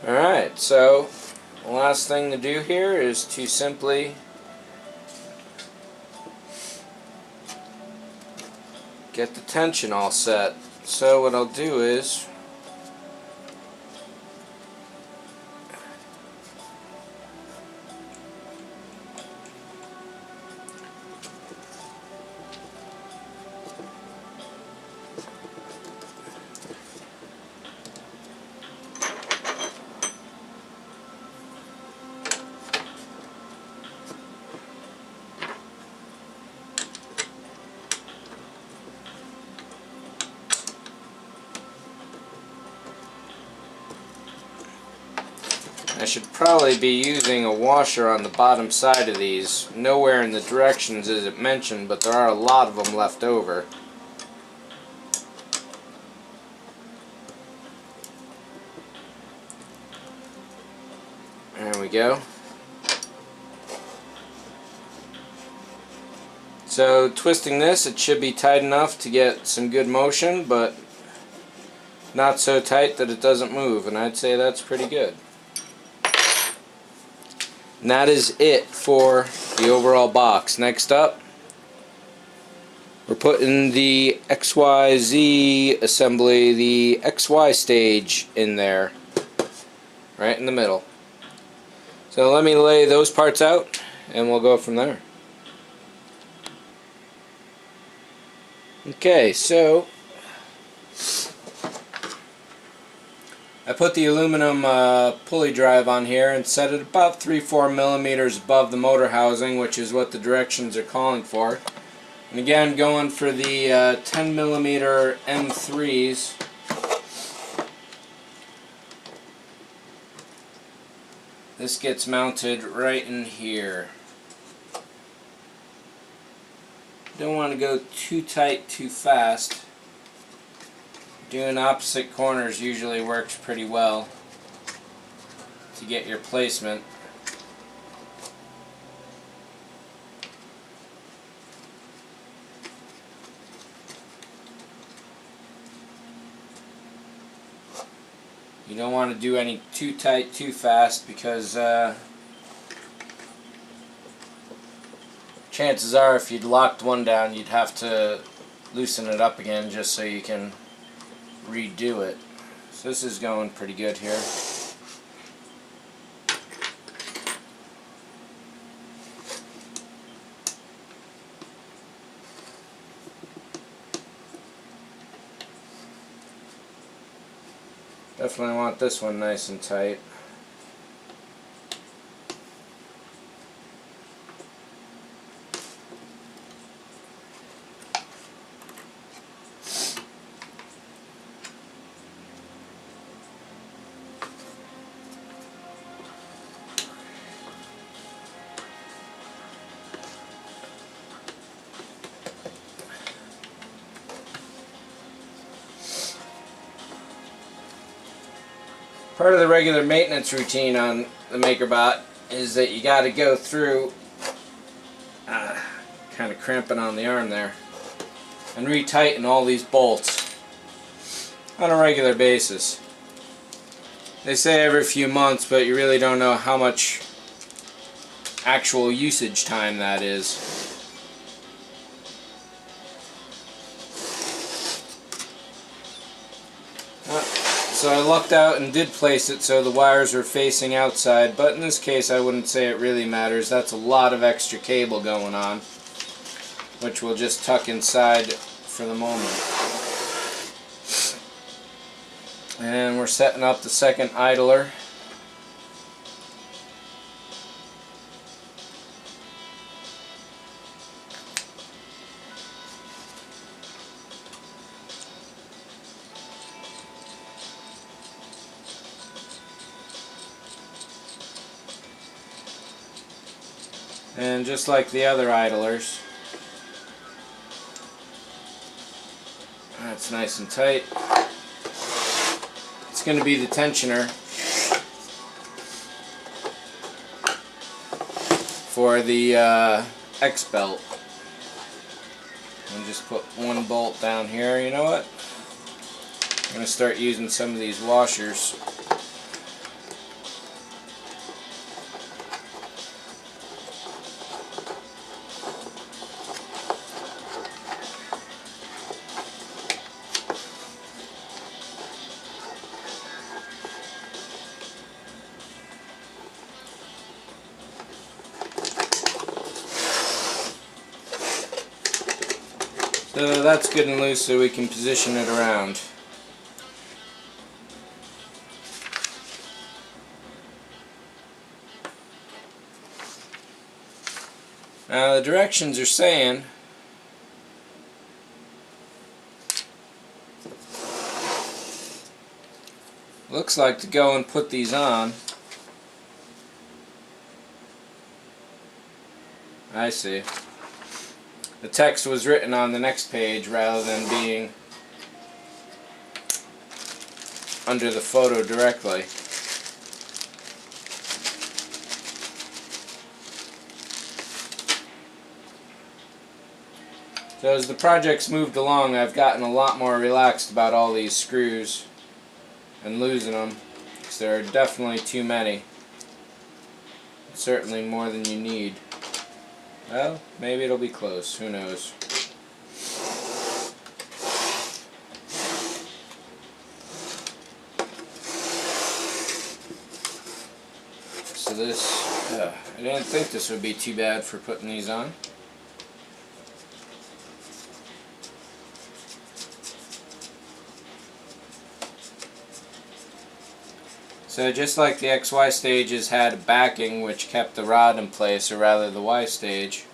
Alright, so the last thing to do here is to simply get the tension all set. So what I'll do is I should probably be using a washer on the bottom side of these. Nowhere in the directions is it mentioned, but there are a lot of them left over. There we go. So twisting this, it should be tight enough to get some good motion, but not so tight that it doesn't move, and I'd say that's pretty good. And that is it for the overall box. Next up, we're putting the XYZ assembly, the XY stage in there, right in the middle. So let me lay those parts out and we'll go from there. Okay, so I put the aluminum pulley drive on here and set it about 3-4 millimeters above the motor housing, which is what the directions are calling for. And again, going for the 10 millimeter M3s. This gets mounted right in here. Don't want to go too tight too fast. Doing opposite corners usually works pretty well to get your placement. You don't want to do any too tight too fast, because chances are if you'd locked one down you'd have to loosen it up again just so you can redo it. So this is going pretty good here. Definitely want this one nice and tight. Part of the regular maintenance routine on the MakerBot is that you got to go through, kind of cramping on the arm there, and retighten all these bolts on a regular basis. They say every few months, but you really don't know how much actual usage time that is. So I lucked out and did place it so the wires are facing outside, but in this case I wouldn't say it really matters. That's a lot of extra cable going on, which we'll just tuck inside for the moment. And we're setting up the second idler. And just like the other idlers, that's nice and tight. It's going to be the tensioner for the X belt. And just put one bolt down here. You know what? I'm going to start using some of these washers. So that's good and loose so we can position it around. Now the directions are saying looks like to go and put these on. I see. The text was written on the next page rather than being under the photo directly. So as the project's moved along, I've gotten a lot more relaxed about all these screws and losing them, because there are definitely too many. Certainly more than you need. Well, maybe it'll be close, who knows. So this, I didn't think this would be too bad for putting these on. So just like the XY stages had a backing which kept the rod in place, or rather the Y stage,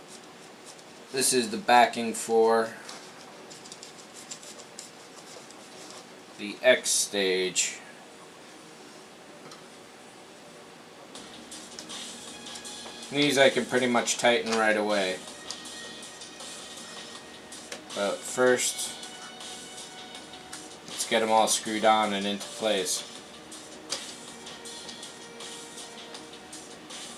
this is the backing for the X stage. These I can pretty much tighten right away. But first, let's get them all screwed on and into place.